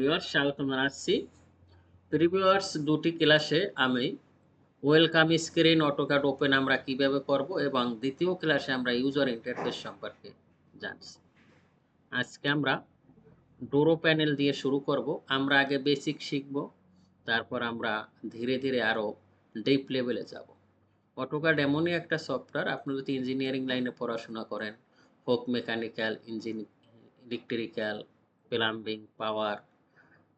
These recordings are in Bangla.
ভিউয়ার্স স্বাগতম জানাচ্ছি। প্রিভিউয়ার্স দুটি ক্লাসে আমি ওয়েলকাম স্ক্রিন অটোক্যাড ওপেন আমরা কিভাবে করব এবং দ্বিতীয় ক্লাসে আমরা ইউজার ইন্টারফেস সম্পর্কে জানছি। আজকে আমরা ডোরো প্যানেল দিয়ে শুরু করব। আমরা আগে বেসিক শিখব, তারপর আমরা ধীরে ধীরে আরও ডিপ লেভেলে যাব। অটোক্যাড এমনই একটা সফটওয়্যার, আপনি যদি ইঞ্জিনিয়ারিং লাইনে পড়াশোনা করেন, হোক মেকানিক্যাল, ইলেকট্রিক্যাল, প্লাম্বিং, পাওয়ার,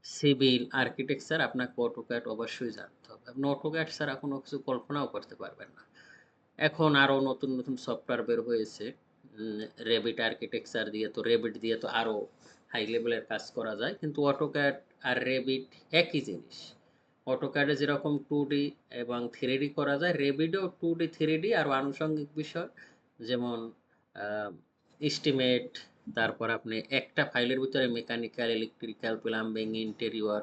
সিভিল, আর্কিটেকচার, আপনাকে অটোক্যাড অবশ্যই জানতে হবে। আপনি অটোক্যাড ছাড়া কোনো কিছু কল্পনাও করতে পারবেন না। এখন আরও নতুন নতুন সফটওয়্যার বের হয়েছে। রেভিট আর্কিটেকচার দিয়ে তো রেভিট দিয়ে তো আরও হাই লেভেলের কাজ করা যায়, কিন্তু অটোক্যাড আর রেভিট একই জিনিস। অটোক্যাডে যেরকম 2D এবং 3D করা যায়, রেভিটেও 2D 3D আরও আনুষঙ্গিক বিষয়, যেমন এস্টিমেট, তারপর আপনি একটা ফাইলের ভিতরে মেকানিক্যাল, ইলেকট্রিক্যাল, প্লাম্বিং, ইন্টেরিয়র,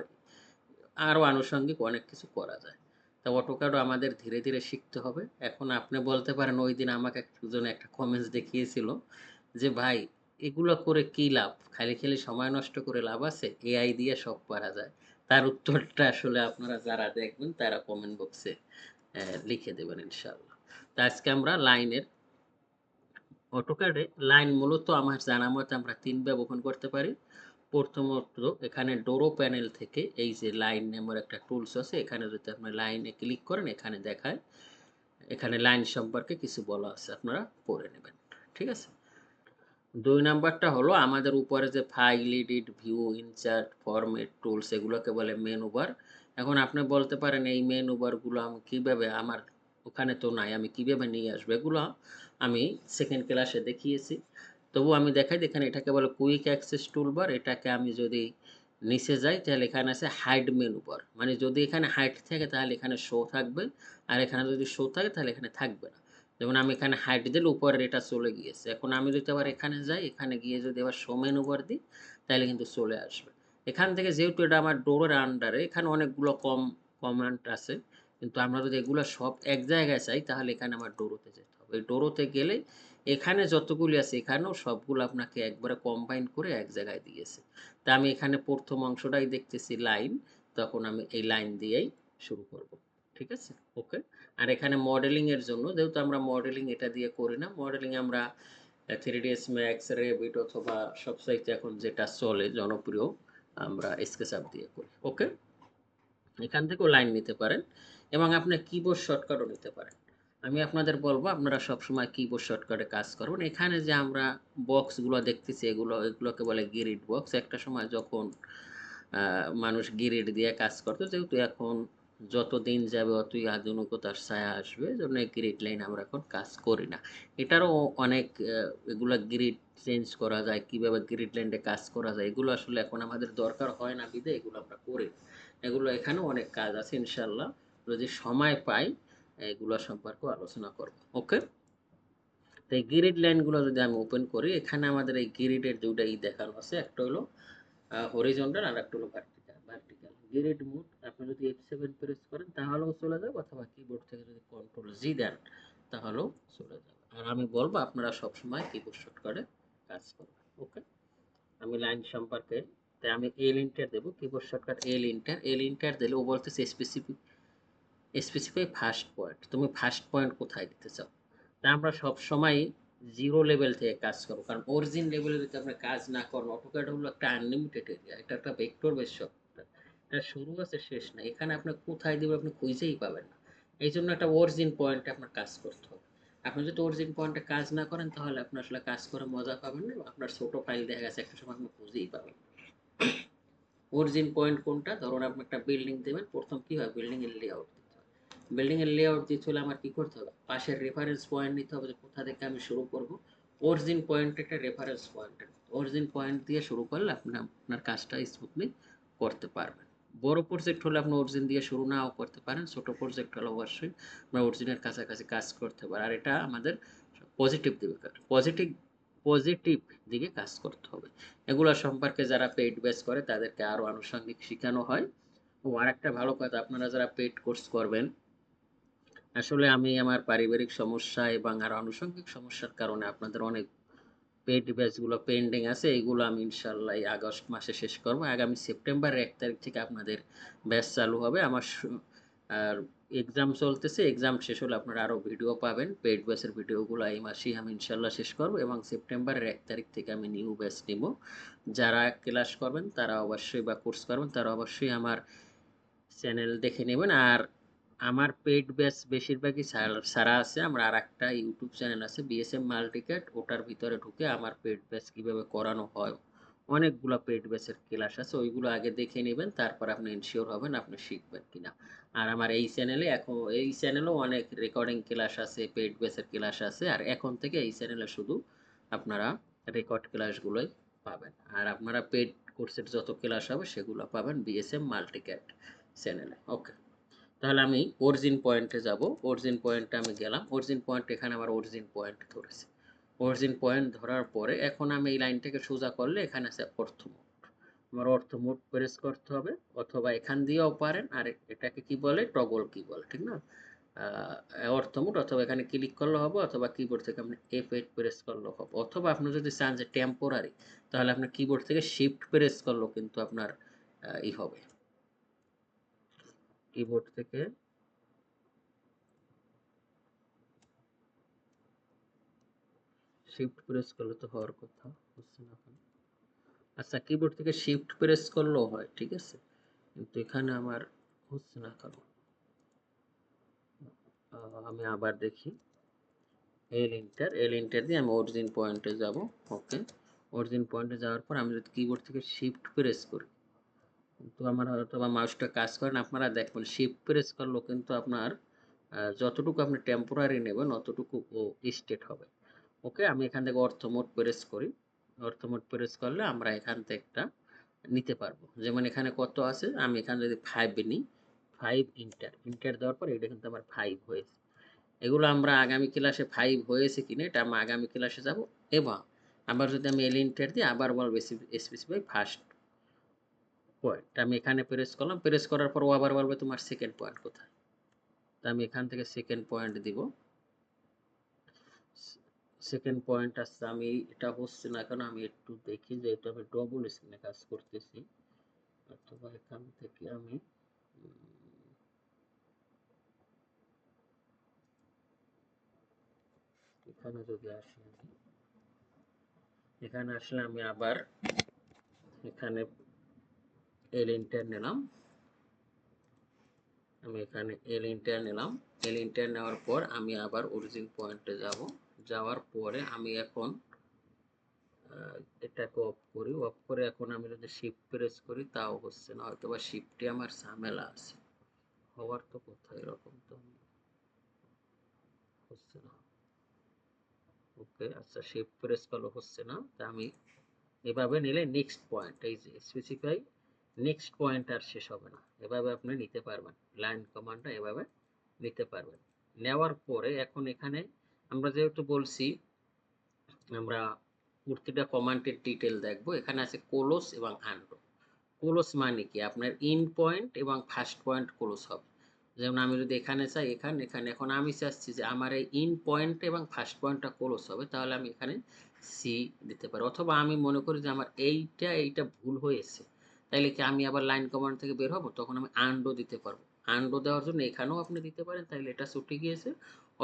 আরও আনুষঙ্গিক অনেক কিছু করা যায়। তা অটোক্যাডও আমাদের ধীরে ধীরে শিখতে হবে। এখন আপনি বলতে পারেন, ওই দিন আমাকে একজন একটা কমেন্টস দেখিয়েছিল যে ভাই, এগুলো করে কি লাভ, খালি খালি সময় নষ্ট করে লাভ আছে, এআই দিয়ে সব পারা যায়। তার উত্তরটা আসলে আপনারা যারা দেখবেন তারা কমেন্ট বক্সে লিখে দেবেন ইনশাল্লাহ। তা আজকে আমরা লাইনের অটোক্যাডে লাইন মূলত আমার জানা মতে আমরা 3 ব্যবহার করতে পারি। প্রথমত এখানে ডোরো প্যানেল থেকে এই যে লাইন নামের একটা টুলস আছে, এখানে যদি আপনি লাইনে ক্লিক করেন এখানে দেখায়, এখানে লাইন সম্পর্কে কিছু বলা আছে, আপনারা পড়ে নেবেন। ঠিক আছে। 2 নাম্বারটা হলো আমাদের উপরে যে file, edit, view, insert, format tools, এগুলোকে বলে মেনু বার। এখন আপনি বলতে পারেন এই মেনু বারগুলো আমি কিভাবে, আমার ওখানে তো নাই, আমি কিভাবে নিয়ে আসবো? এগুলো আমি সেকেন্ড ক্লাসে দেখিয়েছি, তবু আমি দেখাই। এখানে এটাকে বলে কুইক অ্যাক্সেস টুলবার। এটাকে আমি যদি নিচে যাই তাহলে এখানে আছে হাইড মেনু বার, মানে যদি এখানে হাইড থাকে তাহলে এখানে শো থাকবে, আর এখানে যদি শো থাকে তাহলে এখানে থাকবে না। যেমন আমি এখানে হাইট দিলে উপরের এটা চলে গিয়েছে। এখন আমি যদি আবার এখানে যাই, এখানে গিয়ে যদি আবার শো মেনু বার দিই তাহলে কিন্তু চলে আসবে। এখান থেকে যেহেতু এটা আমার ডোরের আন্ডারে, এখানে অনেকগুলো কমান্ড আছে, কিন্তু আমরা যদি এগুলো সব এক জায়গায় চাই তাহলে এখানে আমার ডোরোতে যেতে হবে। এই ডোরোতে গেলে এখানে যতগুলি আছে এখানেও সবগুলো আপনাকে একবারে কম্বাইন করে এক জায়গায় দিয়েছে। তা আমি এখানে প্রথম অংশটাই দেখতেছি লাইন, তখন আমি এই লাইন দিয়েই শুরু করব। ঠিক আছে, ওকে। আর এখানে মডেলিং এর জন্য, যেহেতু আমরা মডেলিং এটা দিয়ে করি না, মডেলিং আমরা 3ds Max, Revit অথবা সবচাইতে এখন যেটা চলে জনপ্রিয়, আমরা স্কেচআপ দিয়ে করি। ওকে, এখান থেকেও লাইন নিতে পারেন এবং আপনি কিবোর্ড শর্টকাটও নিতে পারেন। আমি আপনাদের বলবো আপনারা সবসময় কিবোর্ড শর্টকাটে কাজ করবেন। এখানে যে আমরা বক্সগুলো দেখতেছি, এগুলোকে বলে গ্রিড বক্স। একটা সময় যখন মানুষ গ্রিড দিয়ে কাজ করতো, যেহেতু এখন যত দিন যাবে অতই আধুনিকতার ছায়া আসবে, জন্য এই গ্রিড লাইন আমরা এখন কাজ করি না। এটারও অনেক এগুলো গ্রিড চেঞ্জ করা যায়, কিভাবে গ্রিড লাইনে কাজ করা যায়, এগুলো আসলে এখন আমাদের দরকার হয় না বিধে এগুলো আমরা করি। এগুলো এখানেও অনেক কাজ আছে, ইনশাল্লাহ যদি সময় পাই এগুলো সম্পর্কে আলোচনা করব। ওকে, তো এই গ্রিড লাইনগুলো যদি আমি ওপেন করি, এখানে আমাদের এই গ্রিডের দুইটা দেখানো আছে, একটা হলো হরিজন্টাল আর একটা হলো ভার্টিক্যাল। গ্রিড মোড আপনি যদি F7 প্রেস করেন তাহলেও চলে যাবে, অথবা কিবোর্ড থেকে যদি কন্ট্রোল জি দেন তাহলেও চলে যাবে। আর আমি বলবো আপনারা সবসময় কিবোর্ড শর্টকাটে কাজ করবেন। ওকে, আমি লাইন সম্পর্কে, তাই আমি এল ইন্টার দেবো, কিবোর্ড শর্টকাট এল ইন্টার দিলে ও বলতেছে স্পেসিফাই ফার্স্ট পয়েন্ট, তুমি ফার্স্ট পয়েন্ট কোথায় দিতে চাও। তা আমরা সবসময় জিরো লেভেল থেকে কাজ করবো, কারণ অরিজিন লেভেলে যদি আপনি কাজ না করেন, অটোক্যাড হলো একটা আনলিমিটেড এরিয়া, এটা একটা ভেক্টর বেস সফটওয়্যার, এটা শুরু আছে শেষ নাই, এখানে আপনি কোথায় দেবেন আপনি খুঁজেই পাবেন না। এই জন্য একটা অরিজিন পয়েন্টে আপনার কাজ করতে হবে। আপনি যদি অরিজিন পয়েন্টে কাজ না করেন তাহলে আপনি আসলে কাজ করে মজা পাবেন না, আপনার ছোট ফাইল দেখা গেছে একটা সময় আপনি খুঁজেই পাবেন। অরিজিন পয়েন্ট কোনটা, ধরুন আপনি একটা বিল্ডিং দেবেন, প্রথম কি হয়, বিল্ডিং এর লেআউট দিতে হবে। বিল্ডিং এর লেআউট দিতে হলে আমার কি করতে হবে, পাশের রেফারেন্স পয়েন্ট নিতে হবে, যে কোথা থেকে আমি শুরু করব। অরিজিন পয়েন্ট একটা রেফারেন্স পয়েন্ট, অরিজিন পয়েন্ট দিয়ে শুরু করলে আপনি আপনার কাজটা স্মুথলি করতে পারবেন। বড় প্রজেক্ট হলে আপনি অরিজিন দিয়ে শুরু নাও করতে পারেন, ছোট প্রজেক্ট হলে অবশ্যই আমরা অরিজিনের কাছাকাছি কাজ করতে পারি। আর এটা আমাদের পজিটিভ দিকে পজিটিভ দিকে কাজ করতে হবে। এগুলো সম্পর্কে যারা পেইড বেস করে তাদেরকে আরও আনুষঙ্গিক শেখানো হয়। ও আরেকটা ভালো কথা, আপনারা যারা পেইড কোর্স করবেন, আসলে আমি আমার পারিবারিক সমস্যা এবং আরও আনুষঙ্গিক সমস্যার কারণে আপনাদের অনেক পেইড ব্যাচগুলো পেন্ডিং আছে, এইগুলো আমি ইনশাল্লাহ এই আগস্ট মাসে শেষ করব। আগামী সেপ্টেম্বরের 1 তারিখ থেকে আপনাদের ব্যাচ চালু হবে। আমার আর এক্সাম চলতেছে, এক্সাম শেষ হলে আপনারা আরও ভিডিও পাবেন। পেইড ব্যাচের ভিডিওগুলো এই মাসেই আমি ইনশাল্লাহ শেষ করব এবং সেপ্টেম্বরের 1 তারিখ থেকে আমি নিউ ব্যাচ নিব। যারা ক্লাস করবেন তারা অবশ্যই বা কোর্স করবেন তারা অবশ্যই আমার চ্যানেল দেখে নেবেন। আর আমার পেইড ব্যাচ বেশিরভাগই সারা আছে। আমার আর একটা ইউটিউব চ্যানেল আছে বিএসএম মাল্টিক্যাট, ওটার ভিতরে ঢুকে আমার পেইড ব্যাচ কীভাবে করানো হয় অনেকগুলো পেইড ব্যাচের ক্লাস আছে, ওইগুলো আগে দেখে নেবেন, তারপর আপনি ইনশিওর হবেন আপনি শিখবেন কিনা। আর আমার এই চ্যানেলে এই চ্যানেলেও অনেক রেকর্ডিং ক্লাস আছে, পেইড ব্যাচের ক্লাস আছে। আর এখন থেকে এই চ্যানেলে শুধু আপনারা রেকর্ড ক্লাসগুলোই পাবেন। আর আপনারা পেইড কোর্সের যত ক্লাস হবে সেগুলো পাবেন বিএসএম মাল্টিক্যাট চ্যানেলে। ওকে, তাহলে আমি অরিজিন পয়েন্টে যাব। অরিজিন পয়েন্টে আমি গেলাম। অরিজিন পয়েন্ট, এখানে আমার অরিজিন পয়েন্ট ধরেছে। অরিজিন পয়েন্ট ধরার পরে এখন আমি এই লাইনটাকে সোজা করলে এখানে আছে অর্থমোট। আমার অর্থমোট প্রেস করতে হবে, অথবা এখান দিয়েও পারেন। আর এটাকে কি বলে, টগল কি বলে, ঠিক না? অর্থমোট, অথবা এখানে ক্লিক করলে হবে, অথবা কিবোর্ড থেকে আপনি F8 প্রেস করলেও হবে, অথবা আপনি যদি চান যে টেম্পোরারি, তাহলে আপনার কিবোর্ড থেকে শিফট প্রেস করলেও কিন্তু আপনার ই হবে। কিবোর্ড থেকে শিফট প্রেস করলে তো হওয়ার কথা, হচ্ছে না এখন। আচ্ছা, কিবোর্ড থেকে শিফট প্রেস করলেও হয়, ঠিক আছে, কিন্তু এখানে আমার হচ্ছে না কেন। আমি আবার দেখি। এল এন্টার দিয়ে আমি অরিজিন পয়েন্টে যাব। ওকে, অরিজিন পয়েন্টে যাওয়ার পর আমি যদি কিবোর্ড থেকে শিফট প্রেস করি, কিন্তু আমার হয়তো বা মাউসটা কাজ করে না, আপনারা দেখবেন শিফট প্রেস করলেও কিন্তু আপনার যতটুকু আপনি টেম্পোরারি নেবেন অতটুকু স্টেট হবে। ওকে, আমি এখান থেকে অর্থমোট প্রেস করি। অর্থমোট প্রেস করলে আমরা এখান থেকে একটা নিতে পারবো। যেমন এখানে কত আছে, আমি এখানে যদি 5 নিই, 5 ইন্টার দেওয়ার পর এটা কিন্তু আমার 5 হয়েছে। এগুলো আমরা আগামী ক্লাসে 5 হয়েছে কিনা এটা আমরা আগামী ক্লাসে যাব। এবং আবার যদি আমি এল ইন্টার দিই, আবার বলবো স্পেসিফাই ফার্স্ট পয়েন্ট, আমি এখানে প্রেস করলাম। প্রেস করার পর ও আবার বলবে তোমার সেকেন্ড পয়েন্ট কোথায়, তো আমি এখান থেকে সেকেন্ড পয়েন্ট দিব। সেকেন্ড পয়েন্ট আসছে, আমি এটা হচ্ছে না কেন, আমি একটু দেখি, যেহেতু আমি ডবল স্ক্রিনে কাজ করতেছি, অথবা এখান থেকে আমি এখানে যদি আসি, আমি এখানে আসলে আমি আবার এখানে এল ইন্টার নিলাম। আমি এখানে এল ইন্টার নিলাম। এল ইন্টার নেওয়ার পর আমি আবার অরিজিন পয়েন্টে যাব। যাওয়ার পরে আমি এখন এটাকে অফ করি। অফ করে এখন আমি যদি শিফট প্রেস করি তাও হচ্ছে না, হয়তো বা শিফটে আমার ঝামেলা আছে, হওয়ার তো কোথায়, এরকম তো হচ্ছে না। ওকে, আচ্ছা, শিফট প্রেস করলে হচ্ছে না, তা আমি এভাবে নিলে নেক্সট পয়েন্ট, এই যে স্পেসিফাই নেক্সট পয়েন্ট আর শেষ হবে না, এভাবে আপনি নিতে পারবেন। লাইন কমান্ডটা এভাবে নিতে পারবেন। নেওয়ার পরে এখন এখানে আমরা যেহেতু বলছি আমরা প্রতিটা কমান্ডের ডিটেল দেখবো, এখানে আছে কোলোস এবং আন্ডো। কোলোস মানে কি, আপনার ইন পয়েন্ট এবং ফার্স্ট পয়েন্ট ক্লোজ হবে। যেমন আমি যদি এখানে চাই, এখানে এখন আমি চাচ্ছি যে আমার এই ইন পয়েন্ট এবং ফার্স্ট পয়েন্টটা ক্লোজ হবে, তাহলে আমি এখানে সি দিতে পারি। অথবা আমি মনে করি যে আমার এইটা ভুল হয়েছে, তাইলে কি আমি আবার লাইন কমান্ড থেকে বের হবো, তখন আমি আন্ডো দিতে পারবো। আন্ডো দেওয়ার জন্য এখানেও আপনি দিতে পারেন, তাইলে এটা ছুটে গিয়েছে।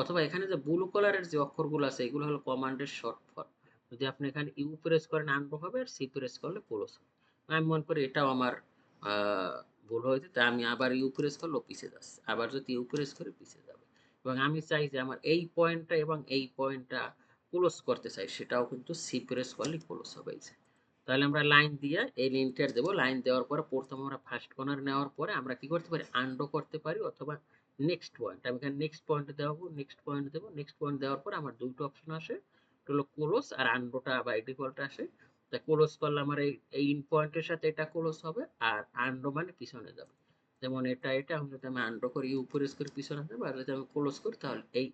অথবা এখানে যে ব্লু কালারের যে অক্ষরগুলো আছে এগুলো হলো কমান্ডের শর্ট ফর্ম। যদি আপনি এখানে ইউ প্রেস করেন আন্ডো হবে, আর সি প্রেস করলে ক্লোজ হবে। আমি মনে করি এটাও আমার ভুল হয়েছে, তাই আমি আবার ইউ প্রেস করলে পিছিয়ে যাচ্ছে, আবার যদি ইউ প্রেস করে পিছিয়ে যাবে। এবং আমি চাই যে আমার এই পয়েন্টটা এবং এই পয়েন্টটা ক্লোজ করতে চাই, সেটাও কিন্তু সি প্রেস করলে ক্লোজ হবে। তাহলে আমরা লাইন দিয়ে এই লিনটার দেবো। লাইন দেওয়ার পরে প্রথম আমরা ফার্স্ট কর্নার নেওয়ার পরে আমরা কি করতে পারি, আন্ডো করতে পারি, অথবা নেক্সট পয়েন্ট, আমি এখানে নেক্সট পয়েন্ট দেবো। নেক্সট পয়েন্ট দেবো, নেক্সট পয়েন্ট দেওয়ার পর আমার দুটো অপশন আসে, একটা হলো ক্লোজ আর আন্ডোটা বাই ডিফল্ট আসে। তা ক্লোজ করলে আমার এই ইন পয়েন্টের সাথে এটা ক্লোজ হবে, আর আন্ডো মানে পিছনে যাবে। যেমন এটা আমি যদি আমি আন্ডো করি ইউ প্রেস করে পিছনে যাবে, আর যদি আমি ক্লোজ করি তাহলে এই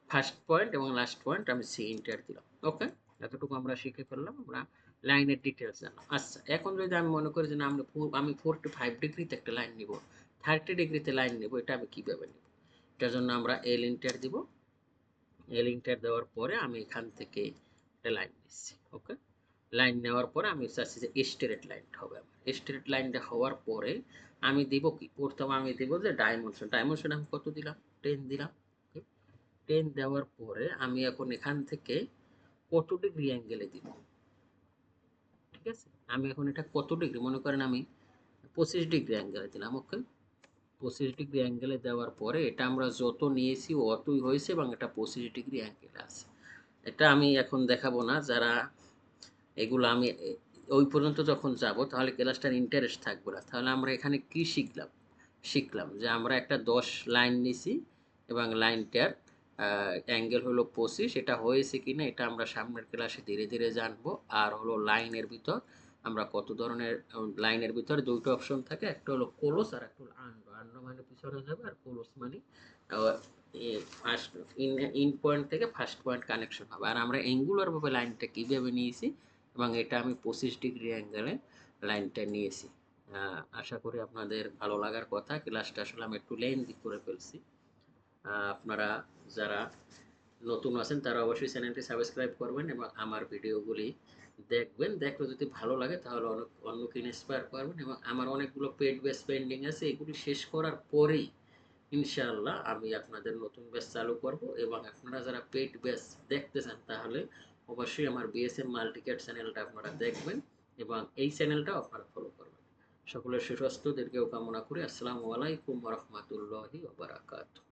ফার্স্ট পয়েন্ট এবং লাস্ট পয়েন্ট আমি সি ইন্টার দিলাম। ওকে, এতটুকু আমরা শিখে ফেললাম, আমরা লাইনের ডিটেলস জানলাম। আচ্ছা, এখন যদি আমি মনে করি যে না আমি 45 ডিগ্রিতে একটা লাইন নিব, 30 ডিগ্রিতে লাইন নিব, এটা আমি কিভাবে নিব? এটার জন্য আমরা এল ইন্টার দিব। এল ইন্টার দেওয়ার পরে আমি এখান থেকে একটা লাইন নিচ্ছি। ওকে, লাইন নেওয়ার পরে আমি চাচ্ছি যে স্ট্রেট লাইনটা হবে আমার। স্ট্রেট লাইনটা হওয়ার পরে আমি দিব কি, প্রথমে আমি দিব যে ডাইমেনশন। ডাইমেনশন আমি কত দিলাম, 10 দিলাম। ওকে, 10 দেওয়ার পরে আমি এখন এখান থেকে কত ডিগ্রি অ্যাঙ্গেলে দিব, ঠিক আছে? আমি এখন এটা কত ডিগ্রি, মনে করেন আমি 25 ডিগ্রি অ্যাঙ্গেলে দিলাম। ওকে, 25 ডিগ্রি অ্যাঙ্গেলে দেওয়ার পরে এটা আমরা যত নিয়েছি অতই হয়েছে এবং এটা 25 ডিগ্রি অ্যাঙ্গেলে আছে। এটা আমি এখন দেখাবো না, যারা এগুলো আমি ওই পর্যন্ত যখন যাব তাহলে ক্লাসটার ইন্টারেস্ট থাকবে না। তাহলে আমরা এখানে কি শিখলাম, শিখলাম যে আমরা একটা 10 লাইন নিছি এবং লাইনটার অ্যাঙ্গেল হলো 25, এটা হয়েছে কিনা এটা আমরা সামনের ক্লাসে ধীরে ধীরে জানবো। আর হলো লাইনের ভিতর আমরা কত ধরনের, লাইনের ভিতরে দুটো অপশন থাকে, একটা হলো ক্লোজ আর একটা হলো আন্ডো। আন্ডো মানে পিছনে যাবে আর ক্লোজ মানে ফার্স্ট ইন পয়েন্ট থেকে ফার্স্ট পয়েন্ট কানেকশন হবে। আর আমরা অ্যাঙ্গুলার ভাবে লাইনটা কীভাবে নিয়েছি এবং এটা আমি 25 ডিগ্রি অ্যাঙ্গেলে লাইনটা নিয়েছি। আশা করি আপনাদের ভালো লাগার কথা। ক্লাসটা আসলে আমি একটু লেন্থি করে ফেলছি। আপনারা যারা নতুন আছেন তারা অবশ্যই চ্যানেলটি সাবস্ক্রাইব করবেন এবং আমার ভিডিওগুলি দেখবেন। দেখলে যদি ভালো লাগে তাহলে অনেক অন্যকে ইন্সপায়ার করবেন এবং আমার অনেকগুলো পেড বেস পেন্ডিং আছে, এগুলি শেষ করার পরেই ইনশাআল্লাহ আমি আপনাদের নতুন ব্যাচ চালু করব। এবং আপনারা যারা পেড ব্যাচ দেখতে চান তাহলে অবশ্যই আমার বিএসএম মাল্টিক্যাট চ্যানেলটা আপনারা দেখবেন এবং এই চ্যানেলটা আপনারা ফলো করবেন। সকলের সুস্বাস্থ্য দীর্ঘায়ু কামনা করি। আসসালামু আলাইকুম ওয়া রাহমাতুল্লাহি ওয়া বারাকাতুহু।